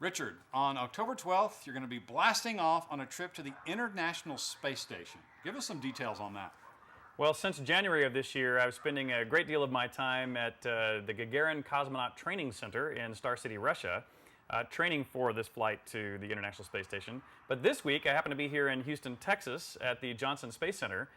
Richard, on October 12th, you're going to be blasting off on a trip to the International Space Station. Give us some details on that. Well, since January of this year, I was spending a great deal of my time at the Gagarin Cosmonaut Training Center in Star City, Russia, training for this flight to the International Space Station. But this week, I happen to be here in Houston, Texas, at the Johnson Space Center,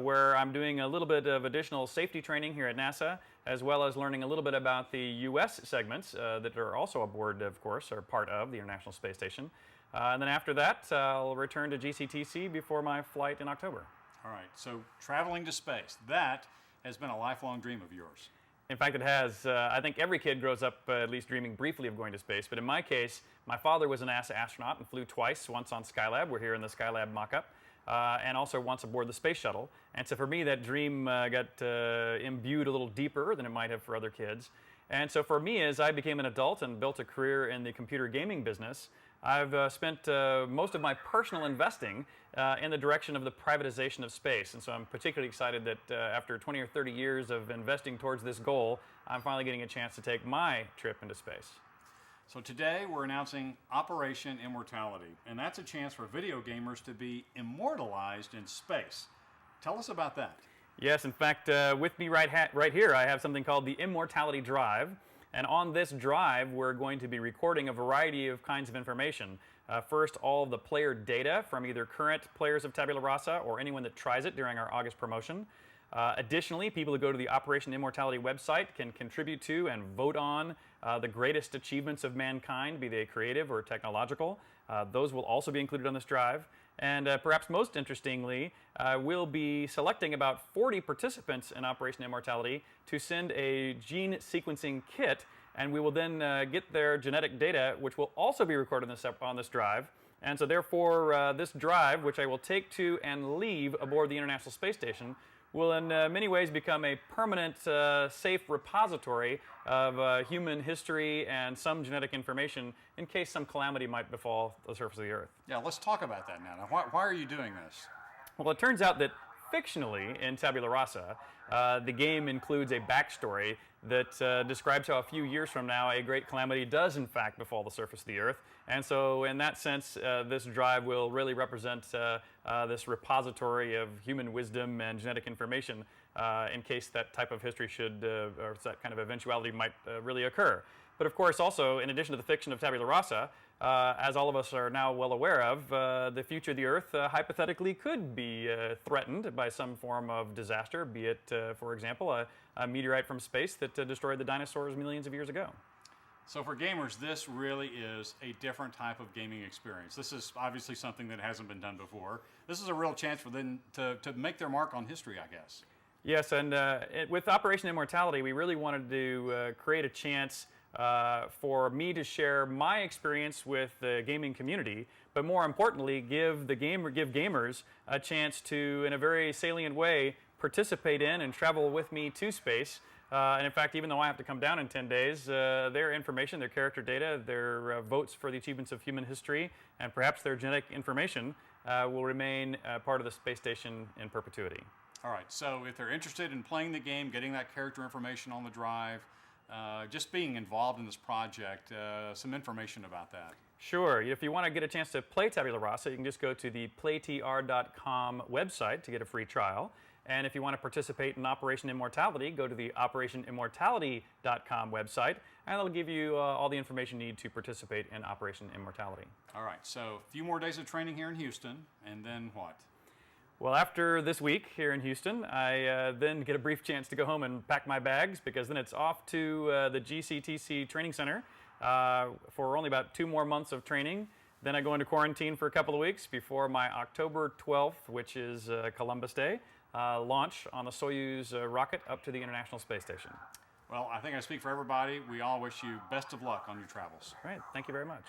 where I'm doing a little bit of additional safety training here at NASA, as well as learning a little bit about the U.S. segments that are also aboard, of course, or part of the International Space Station. And then after that, I'll return to GCTC before my flight in October. All right, so traveling to space, that has been a lifelong dream of yours. In fact, it has. I think every kid grows up at least dreaming briefly of going to space. But in my case, my father was a NASA astronaut and flew twice, once on Skylab. We're here in the Skylab mock-up. And also once aboard the space shuttle. And so for me, that dream got imbued a little deeper than it might have for other kids. And so for me, as I became an adult and built a career in the computer gaming business, I've spent most of my personal investing in the direction of the privatization of space. And so I'm particularly excited that after 20 or 30 years of investing towards this goal, I'm finally getting a chance to take my trip into space. So today we're announcing Operation Immortality, and that's a chance for video gamers to be immortalized in space. Tell us about that. Yes, in fact, with me right here, I have something called the Immortality Drive. And on this drive, we're going to be recording a variety of kinds of information. First, all of the player data from either current players of Tabula Rasa or anyone that tries it during our August promotion. Additionally, people who go to the Operation Immortality website can contribute to and vote on the greatest achievements of mankind, be they creative or technological. Those will also be included on this drive. And perhaps most interestingly, we'll be selecting about 40 participants in Operation Immortality to send a gene sequencing kit, and we will then get their genetic data, which will also be recorded on this drive. And so therefore, this drive, which I will take to and leave aboard the International Space Station, will in many ways become a permanent, safe repository of human history and some genetic information in case some calamity might befall the surface of the Earth. Yeah, let's talk about that now. Why are you doing this? Well, it turns out that fictionally in Tabula Rasa, the game includes a backstory that describes how a few years from now a great calamity does in fact befall the surface of the Earth. And so in that sense, this drive will really represent this repository of human wisdom and genetic information in case that type of history should, or that kind of eventuality might really occur. But of course also, in addition to the fiction of Tabula Rasa, as all of us are now well aware of, the future of the Earth hypothetically could be threatened by some form of disaster, be it, for example, a meteorite from space that destroyed the dinosaurs millions of years ago. So for gamers, this really is a different type of gaming experience. This is obviously something that hasn't been done before. This is a real chance for them to make their mark on history, I guess. Yes, and with Operation Immortality, we really wanted to create a chance for me to share my experience with the gaming community, but more importantly, give gamers a chance to, in a very salient way, participate in and travel with me to space. And in fact, even though I have to come down in 10 days, their information, their character data, their votes for the achievements of human history, and perhaps their genetic information will remain part of the space station in perpetuity. All right, so if they're interested in playing the game, getting that character information on the drive, just being involved in this project, some information about that. Sure. If you want to get a chance to play Tabula Rasa, you can just go to the playtr.com website to get a free trial. And if you want to participate in Operation Immortality, go to the OperationImmortality.com website, and it'll give you all the information you need to participate in Operation Immortality. All right, so a few more days of training here in Houston, and then what? Well, after this week here in Houston, I then get a brief chance to go home and pack my bags, because then it's off to the GCTC Training Center for only about 2 more months of training. Then I go into quarantine for a couple of weeks before my October 12th, which is Columbus Day, launch on the Soyuz rocket up to the International Space Station. Well, I think I speak for everybody. We all wish you best of luck on your travels. All right. Thank you very much.